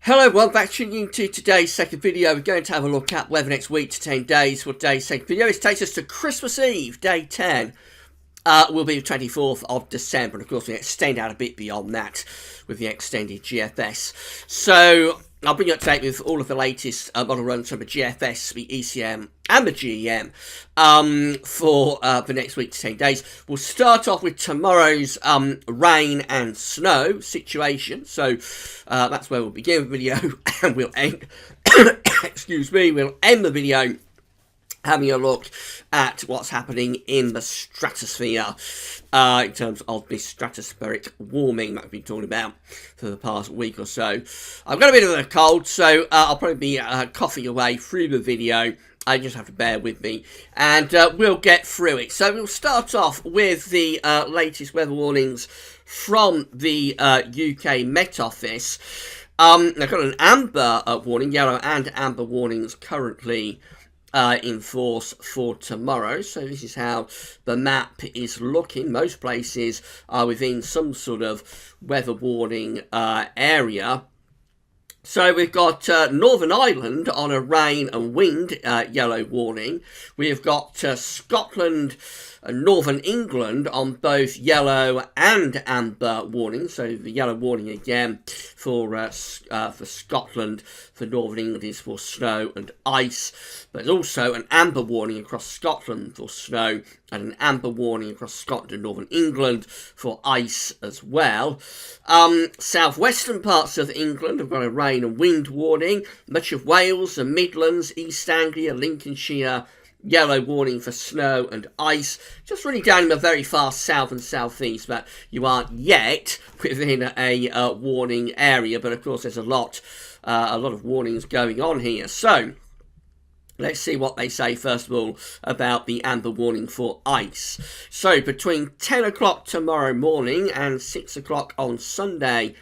Hello, welcome back tuning into today's second video. We're going to have a look at weather next week to 10 days for today's second video. It takes us to Christmas Eve, day 10. Will be the 24th of December, and of course we extend out a bit beyond that with the extended GFS. So I'll bring you up to date with all of the latest model runs from the GFS, the ECM and the GEM for the next week to 10 days. We'll start off with tomorrow's rain and snow situation. So that's where we'll begin the video and we'll end, excuse me, we'll end the video having a look at what's happening in the stratosphere in terms of the stratospheric warming that we've been talking about for the past week or so. I've got a bit of a cold, so I'll probably be coughing away through the video. I just have to bear with me, and we'll get through it. So we'll start off with the latest weather warnings from the UK Met Office. I've got an amber warning, yellow and amber warnings currently in force for tomorrow. So this is how the map is looking. Most places are within some sort of weather warning area. So we've got Northern Ireland on a rain and wind yellow warning. We've got Scotland and Northern England on both yellow and amber warnings. So the yellow warning again for Scotland, for Northern England is for snow and ice. But there's also an amber warning across Scotland for snow and an amber warning across Scotland and Northern England for ice as well. Southwestern parts of England have got a rain and wind warning. Much of Wales, the Midlands, East Anglia, Lincolnshire, yellow warning for snow and ice. Just really down in the very far south and southeast, but you aren't yet within a warning area. But of course, there's a lot of warnings going on here. So let's see what they say, first of all, about the amber warning for ice. So between 10 o'clock tomorrow morning and 6 o'clock on Sunday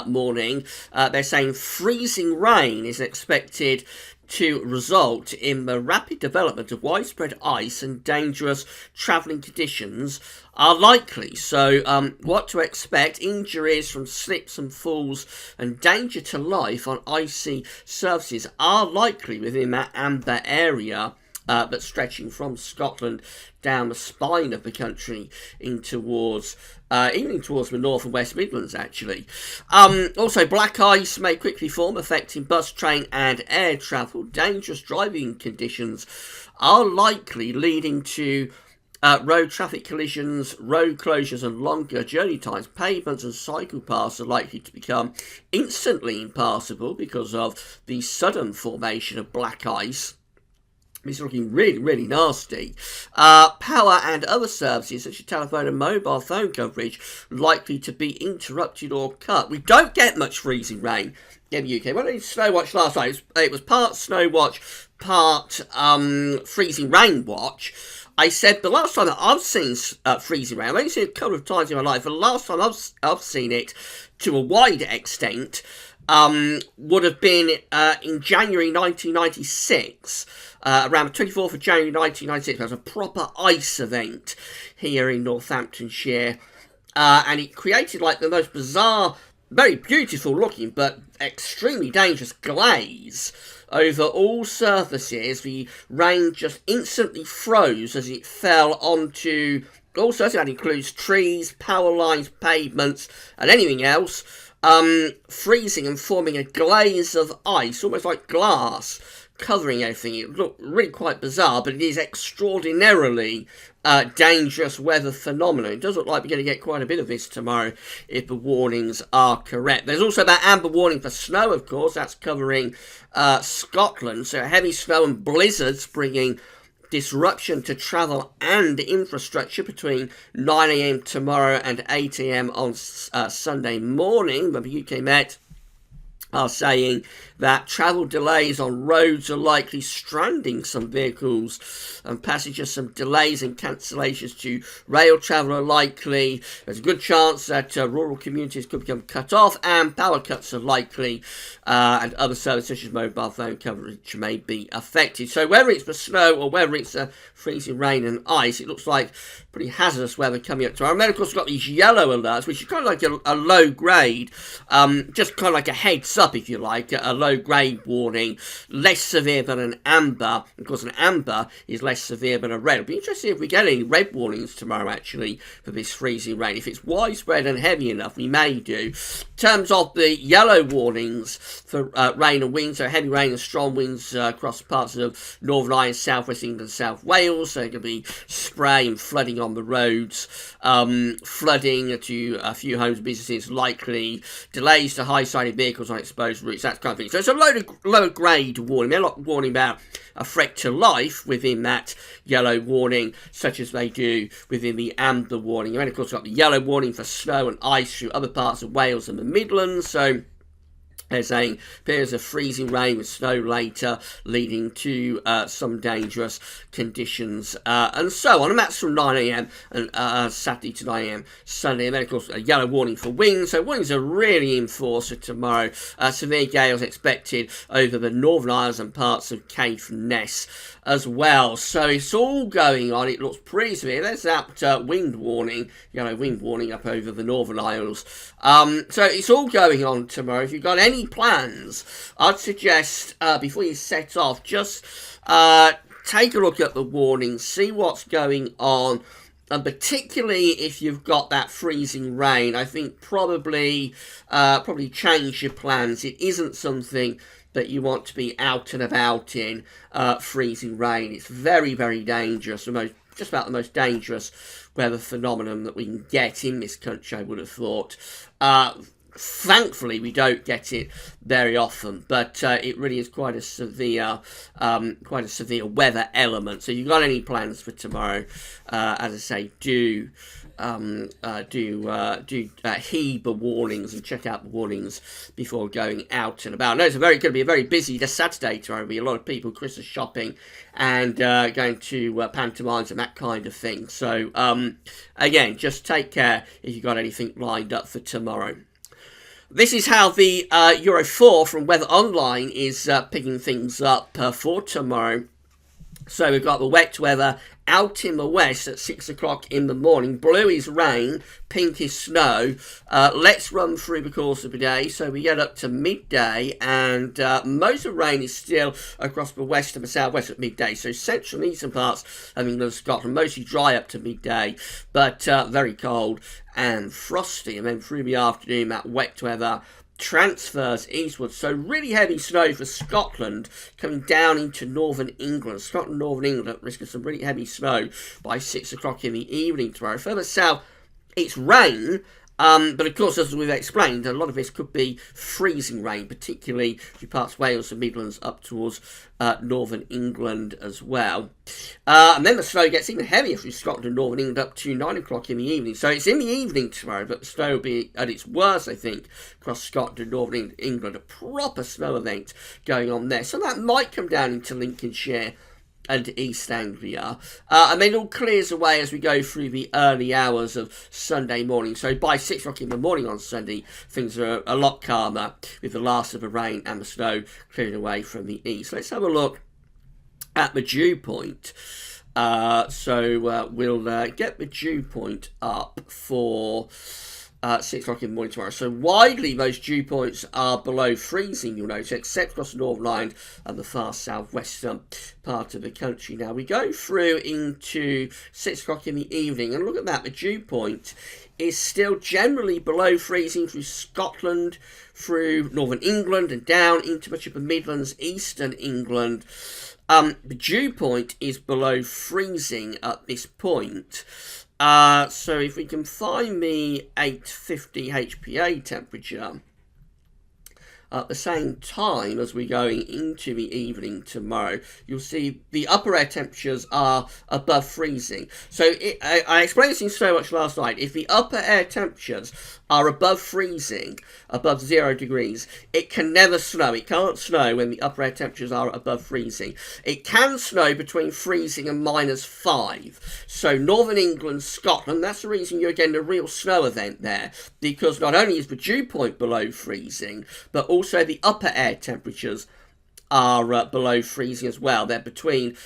morning, they're saying freezing rain is expected to result in the rapid development of widespread ice, and dangerous travelling conditions are likely. So what to expect: injuries from slips and falls and danger to life on icy surfaces are likely within that amber area, but stretching from Scotland down the spine of the country in towards even towards the North and West Midlands, actually. Also, black ice may quickly form, affecting bus, train and air travel. Dangerous driving conditions are likely, leading to road traffic collisions, road closures and longer journey times. Pavements and cycle paths are likely to become instantly impassable because of the sudden formation of black ice. It's looking really, really nasty. Power and other services such as telephone and mobile phone coverage likely to be interrupted or cut. We don't get much freezing rain in the UK. When I did Snow Watch last night, it was part Snow Watch, part freezing rain watch. I said the last time that I've seen freezing rain, I've only seen it a couple of times in my life, the last time I've seen it to a wide extent would have been in January 1996. Around the 24th of January 1996, there was a proper ice event here in Northamptonshire, and it created like the most bizarre, very beautiful looking, but extremely dangerous glaze over all surfaces. The rain just instantly froze as it fell onto all surfaces. That includes trees, power lines, pavements, and anything else, freezing and forming a glaze of ice, almost like glass, covering everything. It looked really quite bizarre, but it is extraordinarily dangerous weather phenomenon. It does look like we're going to get quite a bit of this tomorrow if the warnings are correct. There's also that amber warning for snow, of course. That's covering Scotland. So heavy snow and blizzards bringing disruption to travel and infrastructure between 9 a.m. tomorrow and 8 a.m. on Sunday morning. But the UK Met are saying that travel delays on roads are likely, stranding some vehicles and passengers. Some delays and cancellations to rail travel are likely. There's a good chance that rural communities could become cut off, and power cuts are likely, and other services such as mobile phone coverage may be affected. So whether it's the snow or whether it's freezing rain and ice, it looks like pretty hazardous weather coming up tomorrow. And then, of course, we've got these yellow alerts, which is kind of like a low grade, just kind of like a heads steps up, if you like, a low-grade warning, less severe than an amber. Of course, an amber is less severe than a red. It'll be interesting if we get any red warnings tomorrow, actually, for this freezing rain. If it's widespread and heavy enough, we may do. In terms of the yellow warnings for rain and wind, so heavy rain and strong winds across parts of Northern Ireland, South West England, South Wales. So it could be spray and flooding on the roads, flooding to a few homes and businesses, likely delays to high-sided vehicles on exposed routes, that kind of thing. So it's a lower grade warning. They're not warning about a threat to life within that yellow warning, such as they do within the amber warning. And then, of course, we've got the yellow warning for snow and ice through other parts of Wales and the Midlands. So there's a periods of freezing rain with snow later, leading to some dangerous conditions, and so on. And that's from 9 a.m. and Saturday to 9 a.m. Sunday. And then, of course, a yellow warning for winds. So winds are really in force for tomorrow. Severe gales expected over the Northern Isles and parts of Caithness as well. So it's all going on. It looks pretty severe. There's that wind warning, yellow wind warning up over the Northern Isles. So it's all going on tomorrow. If you've got any plans, I'd suggest before you set off, just take a look at the warnings, see what's going on, and particularly if you've got that freezing rain, I think probably change your plans. It isn't something that you want to be out and about in freezing rain. It's very, very dangerous. Just about the most dangerous weather phenomenon that we can get in this country, I would have thought. Thankfully, we don't get it very often, but it really is quite a severe weather element. So, if you've got any plans for tomorrow, as I say, do heed the warnings and check out the warnings before going out and about. I know it's going to be a very busy Saturday tomorrow. There'll be a lot of people Christmas shopping and going to pantomimes and that kind of thing. So, again, just take care if you've got anything lined up for tomorrow. This is how the Euro 4 from Weather Online is picking things up for tomorrow. So we've got the wet weather out in the west at 6 o'clock in the morning. Blue is rain, pink is snow. Let's run through the course of the day. So we get up to midday, and most of the rain is still across the west and the southwest at midday. So central and eastern parts of England and Scotland, mostly dry up to midday, but very cold and frosty. And then through the afternoon, that wet weather transfers eastward, so really heavy snow for Scotland coming down into northern England. Scotland, northern England at risk of some really heavy snow by 6 o'clock in the evening tomorrow. Further south, it's rain, but of course, as we've explained, a lot of this could be freezing rain, particularly through parts of Wales and Midlands up towards northern England as well. And then the snow gets even heavier through Scotland and northern England up to 9 o'clock in the evening. So it's in the evening tomorrow, but the snow will be at its worst, I think, across Scotland and northern England. A proper snow event going on there. So that might come down into Lincolnshire and East Anglia. And then it all clears away as we go through the early hours of Sunday morning. So by 6 o'clock in the morning on Sunday, things are a lot calmer with the last of the rain and the snow clearing away from the east. Let's have a look at the dew point. We'll get the dew point up for 6 o'clock in the morning tomorrow. So widely, those dew points are below freezing, you'll notice, except across the Northern Line and the far southwestern part of the country. Now, we go through into 6 o'clock in the evening, and look at that, the dew point is still generally below freezing through Scotland, through northern England, and down into much of the Midlands, eastern England. The dew point is below freezing at this point. So if we can find the 850 HPA temperature at the same time as we're going into the evening tomorrow, you'll see the upper air temperatures are above freezing. So I explained this in so much last night. If the upper air temperatures are above freezing, above 0 degrees, it can never snow. It can't snow when the upper air temperatures are above freezing. It can snow between freezing and -5. So northern England, Scotland, that's the reason you're getting a real snow event there, because not only is the dew point below freezing, but also the upper air temperatures are below freezing as well. They're between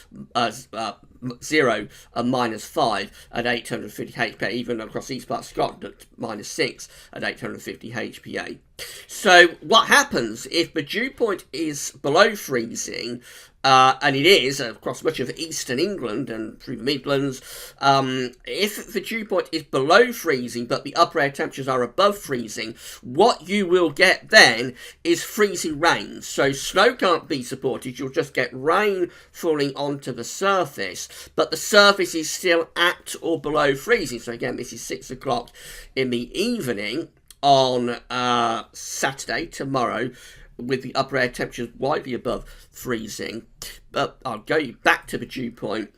0 and -5 at 850 HPA, even across east part of Scotland at -6 at 850 HPA. So what happens if the dew point is below freezing, and it is across much of eastern England and through the Midlands, if the dew point is below freezing but the upper air temperatures are above freezing, what you will get then is freezing rain. So snow can't be supported, you'll just get rain falling onto the surface, but the surface is still at or below freezing. So again, this is 6 o'clock in the evening on Saturday, tomorrow, with the upper air temperatures widely above freezing. But I'll go back to the dew point.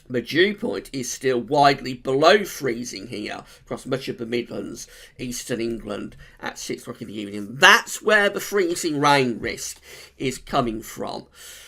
The dew point is still widely below freezing here across much of the Midlands, eastern England at 6 o'clock in the evening. That's where the freezing rain risk is coming from.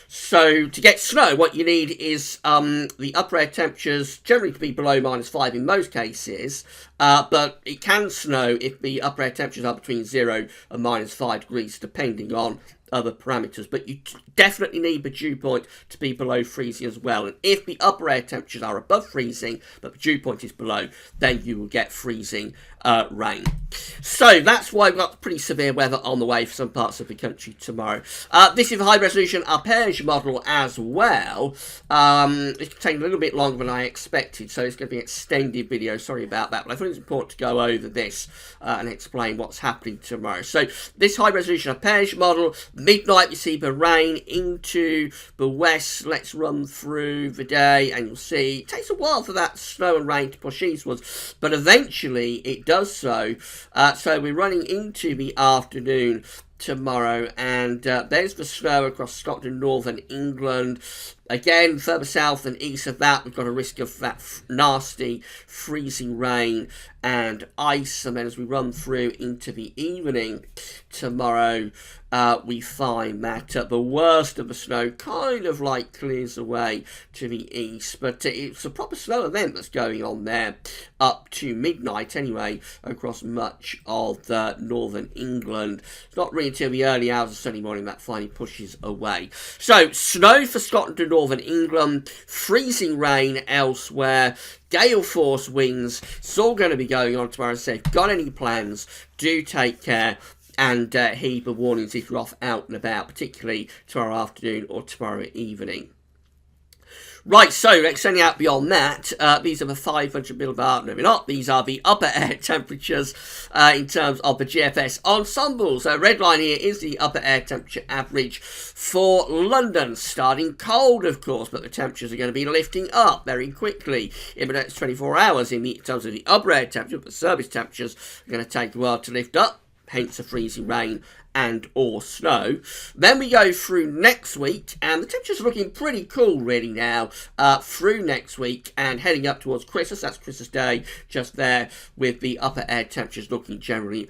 So to get snow, what you need is the upper air temperatures generally to be below -5 in most cases, but it can snow if the upper air temperatures are between 0 and -5 degrees, depending on other parameters. But you definitely need the dew point to be below freezing as well. And if the upper air temperatures are above freezing, but the dew point is below, then you will get freezing rain. So that's why we've got pretty severe weather on the way for some parts of the country tomorrow. This is a high resolution arpège model as well. It's taking a little bit longer than I expected, so it's going to be an extended video. Sorry about that, but I thought it was important to go over this and explain what's happening tomorrow. So this high resolution arpège model, midnight we see the rain into the west. Let's run through the day and you'll see it takes a while for that snow and rain to push eastwards, but eventually it does so. So we're running into the afternoon tomorrow, and there's the snow across Scotland, northern England. Again, further south and east of that, we've got a risk of that nasty freezing rain and ice. And then as we run through into the evening tomorrow, we find that the worst of the snow kind of like clears away to the east. But it's a proper snow event that's going on there up to midnight anyway across much of northern England. It's not really until the early hours of Sunday morning that finally pushes away. So snow for Scotland and northern England, freezing rain elsewhere, gale force winds. It's all going to be going on tomorrow. So if you've got any plans, do take care and heed the warnings if you're off out and about, particularly tomorrow afternoon or tomorrow evening. Right, so extending out beyond that, these are the 500 millibar, no, not. These are the upper air temperatures in terms of the GFS ensemble. So red line here is the upper air temperature average for London. Starting cold, of course, but the temperatures are going to be lifting up very quickly in the next 24 hours in terms of the upper air temperature. But the surface temperatures are going to take a while to lift up, hence the freezing rain and or snow. Then we go through next week, and the temperatures are looking pretty cool really now through next week and heading up towards Christmas. That's Christmas Day just there, with the upper air temperatures looking generally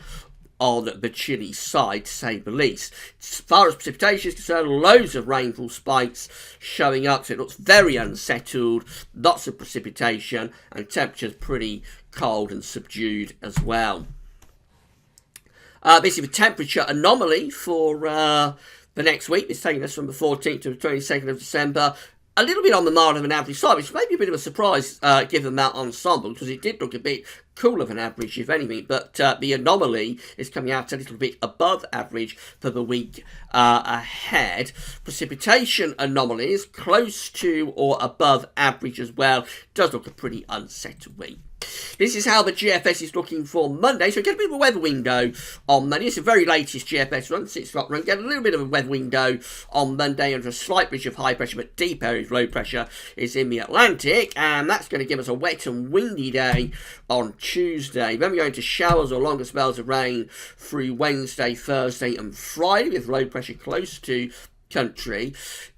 on the chilly side, to say the least. As far as precipitation is concerned, loads of rainfall spikes showing up, so it looks very unsettled, lots of precipitation, and temperatures pretty cold and subdued as well. This is a temperature anomaly for the next week. It's taking us from the 14th to the 22nd of December. A little bit on the milder than average side, which may be a bit of a surprise given that ensemble, because it did look a bit cooler than average, if anything. But the anomaly is coming out a little bit above average for the week ahead. Precipitation anomalies close to or above average as well. Does look a pretty unsettled week. This is how the GFS is looking for Monday. So we get a bit of a weather window on Monday. It's the very latest GFS run, 6 o'clock run. Get a little bit of a weather window on Monday under a slight bridge of high pressure, but deep area of low pressure is in the Atlantic. And that's going to give us a wet and windy day on Tuesday. Then we go into showers or longer spells of rain through Wednesday, Thursday and Friday, with low pressure close to country.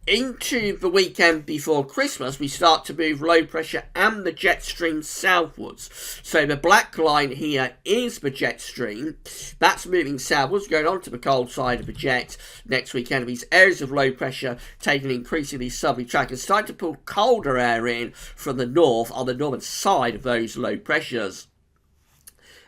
Into the weekend before Christmas, we start to move low pressure and the jet stream southwards. So the black line here is the jet stream. That's moving southwards, going on to the cold side of the jet next weekend. These areas of low pressure taking an increasingly southerly track and starting to pull colder air in from the north on the northern side of those low pressures.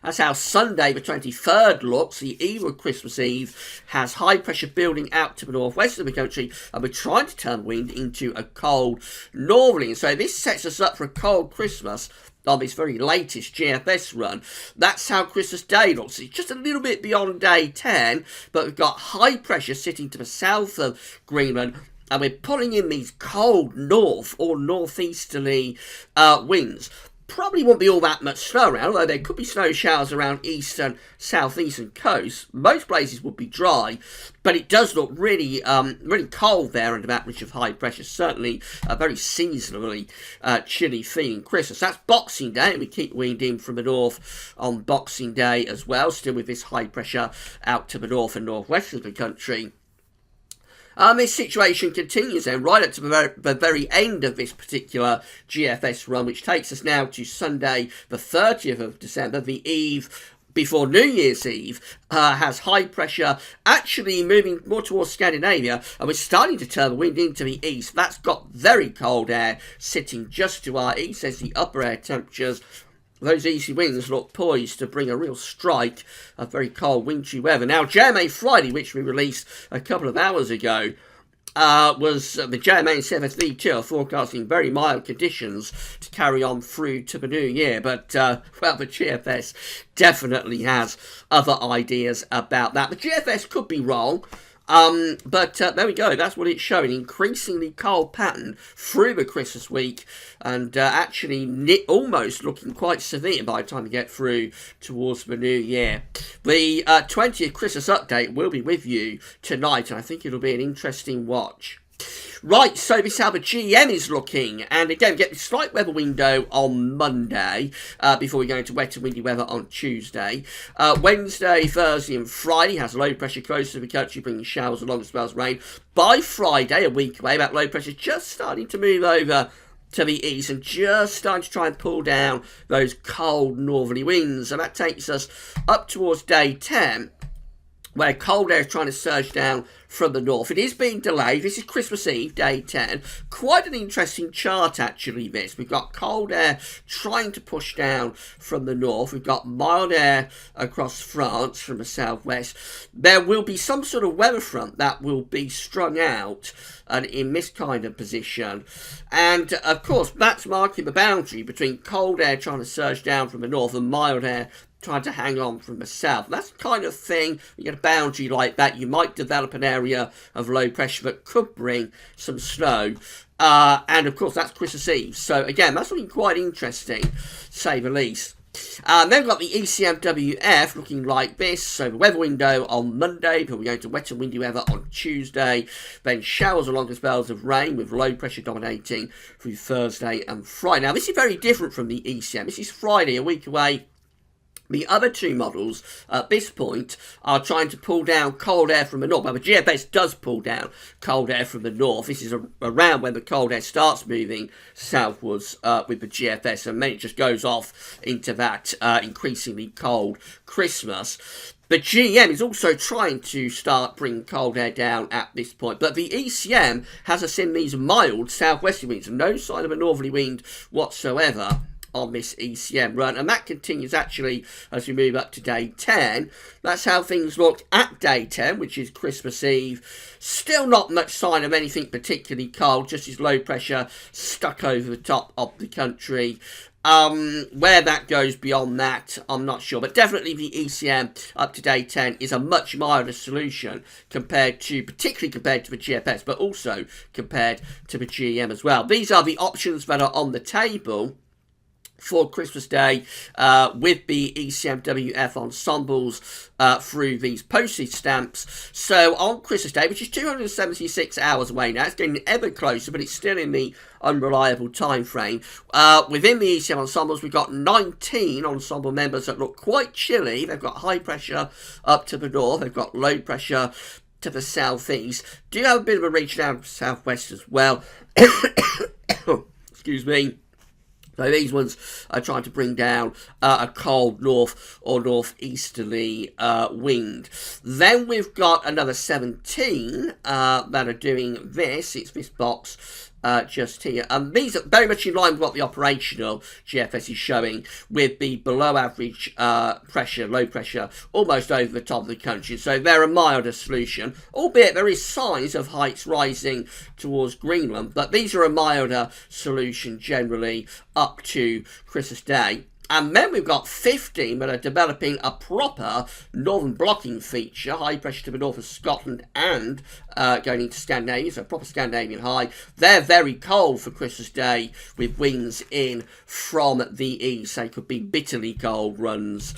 That's how Sunday the 23rd looks. The eve of Christmas Eve has high pressure building out to the northwest of the country, and we're trying to turn wind into a cold northerly. And so this sets us up for a cold Christmas on this very latest GFS run. That's how Christmas Day looks. It's just a little bit beyond day 10, but we've got high pressure sitting to the south of Greenland, and we're pulling in these cold north or northeasterly winds. Probably won't be all that much snow around, although there could be snow showers around eastern, southeastern coasts. Most places would be dry, but it does look really, really cold there under that ridge of high pressure. Certainly a very seasonally chilly feeling Christmas. That's Boxing Day, and we keep wind in from the north on Boxing Day as well, still with this high pressure out to the north and northwest of the country. This situation continues then right up to the very end of this particular GFS run, which takes us now to Sunday, the 30th of December, the eve before New Year's Eve, has high pressure actually moving more towards Scandinavia, and we're starting to turn the wind into the east. That's got very cold air sitting just to our east as the upper air temperatures. Those easy winds look poised to bring a real strike of very cold, wintry weather. Now, JMA Friday, which we released a couple of hours ago, was the JMA and CFS-V2 are forecasting very mild conditions to carry on through to the new year. But, well, the GFS definitely has other ideas about that. The GFS could be wrong. But there we go, that's what it's showing, increasingly cold pattern through the Christmas week, and actually almost looking quite severe by the time we get through towards the new year. The 20th Christmas update will be with you tonight, and I think it'll be an interesting watch. Right, so this is how the GM is looking, and again, we get this slight weather window on Monday, before we go into wet and windy weather on Tuesday. Wednesday, Thursday and Friday has low pressure close to the country, bringing showers along with spells of rain. By Friday, a week away, that low pressure just starting to move over to the east and just starting to try and pull down those cold northerly winds, and that takes us up towards day 10, where cold air is trying to surge down from the north. It is being delayed. This is Christmas Eve, day 10. Quite an interesting chart, actually, this. We've got cold air trying to push down from the north. We've got mild air across France from the southwest. There will be some sort of weather front that will be strung out and in this kind of position. And, of course, that's marking the boundary between cold air trying to surge down from the north and mild air trying to hang on from the south. That's the kind of thing, you get a boundary like that, you might develop an area of low pressure that could bring some snow. And of course, that's Christmas Eve. So again, that's looking quite interesting, to say the least. Then we've got the ECMWF looking like this. So the weather window on Monday, but we're going to wet and windy weather on Tuesday. Then showers along with spells of rain with low pressure dominating through Thursday and Friday. Now, this is very different from the ECM. This is Friday, a week away. The other two models at this point are trying to pull down cold air from the north. Well, the GFS does pull down cold air from the north. This is around when the cold air starts moving southwards with the GFS, and then it just goes off into that increasingly cold Christmas. The GM is also trying to start bringing cold air down at this point, but the ECM has us in these mild southwesterly winds, no sign of a northerly wind whatsoever on this ECM run, and that continues actually as we move up to day 10. That's how things look at day 10, which is Christmas Eve. Still not much sign of anything particularly cold, just this low pressure stuck over the top of the country. Where that goes beyond that, I'm not sure, but definitely the ECM up to day 10 is a much milder solution particularly compared to the GFS, but also compared to the GM as well. These are the options that are on the table for Christmas Day with the ECMWF ensembles through these postage stamps. So on Christmas Day, which is 276 hours away now, it's getting ever closer, but it's still in the unreliable time frame. Within the ECM ensembles, we've got 19 ensemble members that look quite chilly. They've got high pressure up to the north. They've got low pressure to the southeast. Do have a bit of a reach down to the southwest as well. Excuse me. So these ones are trying to bring down a cold north or northeasterly wind. Then we've got another 17 that are doing this. It's this box just here. These are very much in line with what the operational GFS is showing, with the below average pressure, low pressure, almost over the top of the country. So they're a milder solution, albeit there is signs of heights rising towards Greenland, but these are a milder solution generally up to Christmas Day. And then we've got 15 that are developing a proper northern blocking feature, high pressure to the north of Scotland and going into Scandinavia, so proper Scandinavian high. They're very cold for Christmas Day with winds in from the east. They could be bitterly cold runs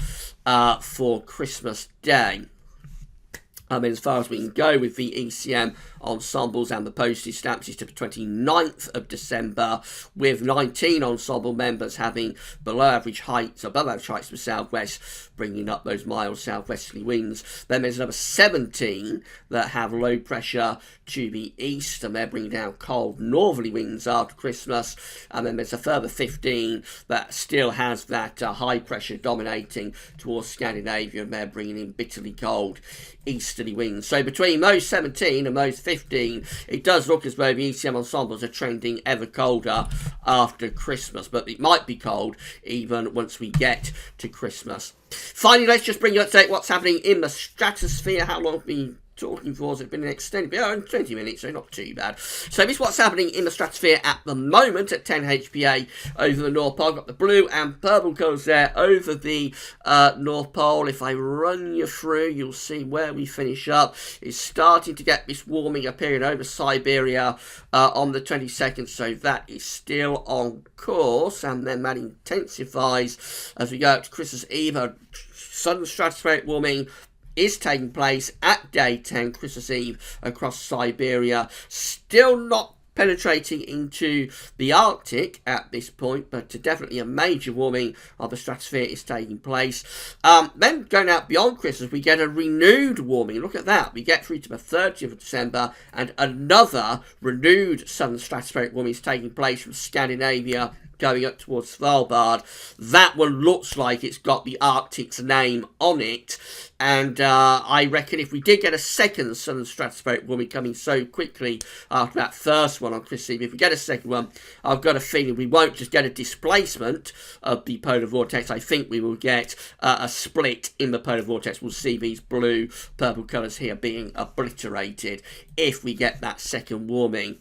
for Christmas Day. As far as we can go with the ECM ensembles and the postage stamps is to the 29th of December, with 19 ensemble members having below average heights, above average heights to the southwest, bringing up those mild southwesterly winds. Then there's another 17 that have low pressure to the east, and they're bringing down cold northerly winds after Christmas. And then there's a further 15 that still has that high pressure dominating towards Scandinavia, and they're bringing in bitterly cold easterly winds. So between those 17 and those 15, it does look as though the ECM ensembles are trending ever colder after Christmas, but it might be cold even once we get to Christmas. Finally, let's just bring you up to date what's happening in the stratosphere. How long have we been talking for? Has it been an extended 20 minutes, so not too bad. So this is what's happening in the stratosphere at the moment at 10 HPA over the North Pole. I've got the blue and purple colours there over the North Pole. If I run you through, you'll see where we finish up. It's starting to get this warming appearing over Siberia on the 22nd, so that is still on course, and then that intensifies as we go up to Christmas Eve. Southern stratospheric warming is taking place at day 10, Christmas Eve, across Siberia. Still not penetrating into the Arctic at this point, but definitely a major warming of the stratosphere is taking place. Then going out beyond Christmas, we get a renewed warming. Look at that. We get through to the 30th of December, and another renewed southern stratospheric warming is taking place from Scandinavia going up towards Svalbard. That one looks like it's got the Arctic's name on it, and I reckon if we did get a second southern stratospheric warming coming so quickly after that first one on Christmas Eve, if we get a second one, I've got a feeling we won't just get a displacement of the polar vortex. I think we will get a split in the polar vortex. We'll see these blue, purple colours here being obliterated if we get that second warming.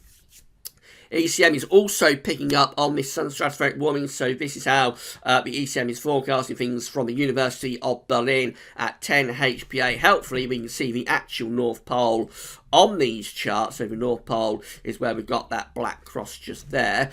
ECM is also picking up on this southern stratospheric warming, so this is how the ECM is forecasting things from the University of Berlin at 10 HPA. Helpfully, we can see the actual North Pole on these charts. So the North Pole is where we've got that black cross just there.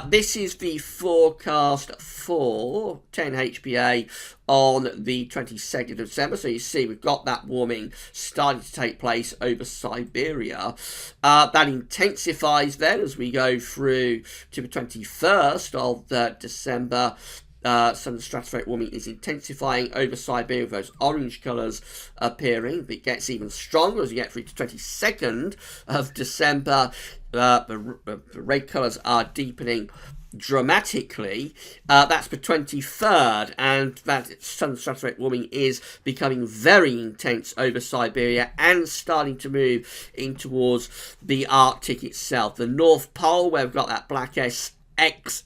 This is the forecast for 10 HPA on the 22nd of December. So you see we've got that warming starting to take place over Siberia. That intensifies then as we go through to the 21st of December. Southern stratospheric warming is intensifying over Siberia with those orange colours appearing. It gets even stronger as you get through to 22nd of December. The red colours are deepening dramatically. That's the 23rd, and that southern stratospheric warming is becoming very intense over Siberia and starting to move in towards the Arctic itself. The North Pole, where we've got that black X,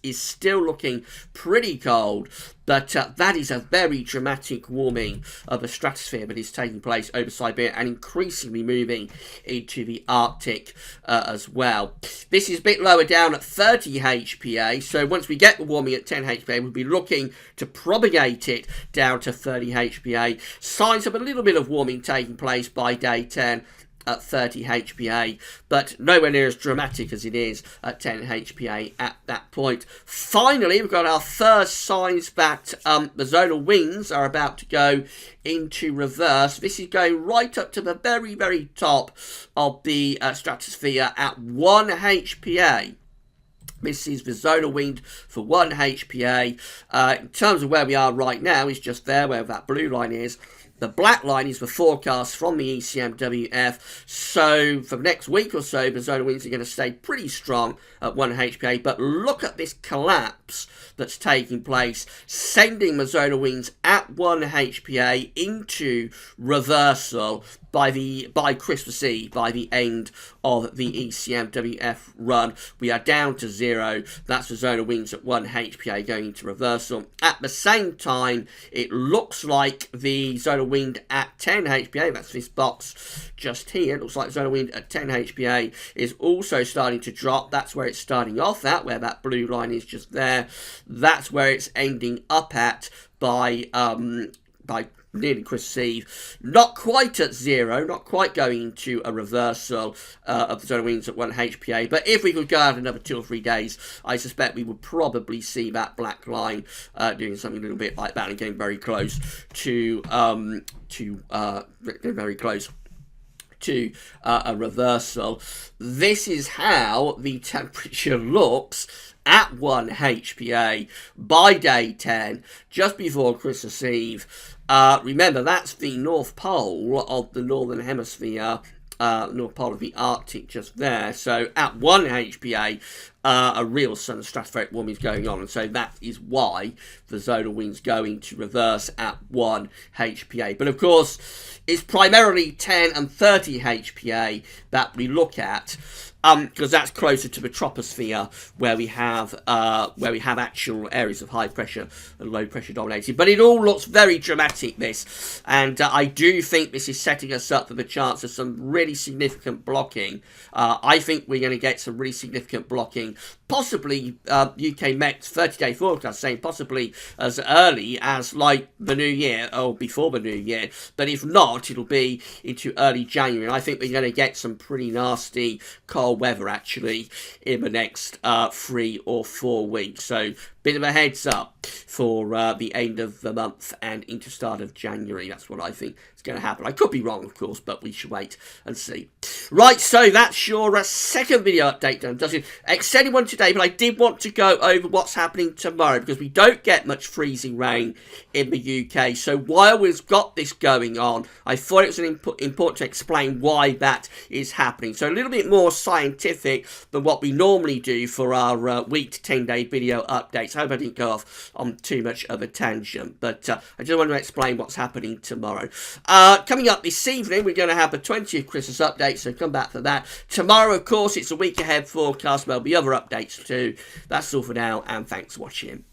is still looking pretty cold, but that is a very dramatic warming of the stratosphere that is taking place over Siberia and increasingly moving into the Arctic as well. This is a bit lower down at 30 HPA, so once we get the warming at 10 HPA, we'll be looking to propagate it down to 30 HPA. Signs of a little bit of warming taking place by day 10 at 30 HPA, but nowhere near as dramatic as it is at 10 HPA at that point. Finally, we've got our first signs that the zonal winds are about to go into reverse. This is going right up to the very, very top of the stratosphere at 1 HPA. This is the zonal wind for 1 HPA. In terms of where we are right now, is just there where that blue line is. The black line is the forecast from the ECMWF, so for the next week or so, the zonal winds are going to stay pretty strong at 1 HPA, but look at this collapse that's taking place, sending the zonal winds at 1 HPA into reversal by Christmas Eve, by the end of the ECMWF run, we are down to 0. That's the zonal winds at 1 HPA going into reversal. At the same time, it looks like the zonal wind at 10 HPA, that's this box just here, it looks like the zonal wind at 10 HPA is also starting to drop. That's where it's starting off at, where that blue line is just there. That's where it's ending up at by nearly Christmas Eve. Not quite at 0, not quite going into a reversal of the zonal winds at 1 HPA, but if we could go out another 2 or 3 days, I suspect we would probably see that black line doing something a little bit like that and getting very close to a reversal. This is how the temperature looks at 1 HPA by day 10, just before Christmas Eve. Remember, that's the North Pole of the Northern Hemisphere, North Pole of the Arctic just there. So at 1 HPA, a real sun stratospheric warming is going on, and so that is why the zonal wind's going to reverse at 1 HPA. But of course, it's primarily 10 and 30 HPA that we look at, because that's closer to the troposphere, where we have actual areas of high pressure and low pressure dominated. But it all looks very dramatic, this, and I do think this is setting us up for the chance of some really significant blocking. I think we're going to get some really significant blocking, possibly UK Met's 30-day forecast saying possibly as early as like the new year or before the new year, but if not, it'll be into early January. I think we're going to get some pretty nasty cold weather actually in the next 3 or 4 weeks. So bit of a heads up for the end of the month and into start of January. That's what I think is going to happen. I could be wrong, of course, but we should wait and see. Right, so that's your second video update done. Does it extended one today, but I did want to go over what's happening tomorrow because we don't get much freezing rain in the UK. So while we've got this going on, I thought it was important to explain why that is happening. So a little bit more scientific than what we normally do for our week to 10-day video updates. I hope I didn't go off on too much of a tangent, but I just want to explain what's happening tomorrow. Coming up this evening, we're going to have the 20th Christmas update, so come back for that. Tomorrow, of course, it's a week ahead forecast. There'll be other updates too. That's all for now, and thanks for watching.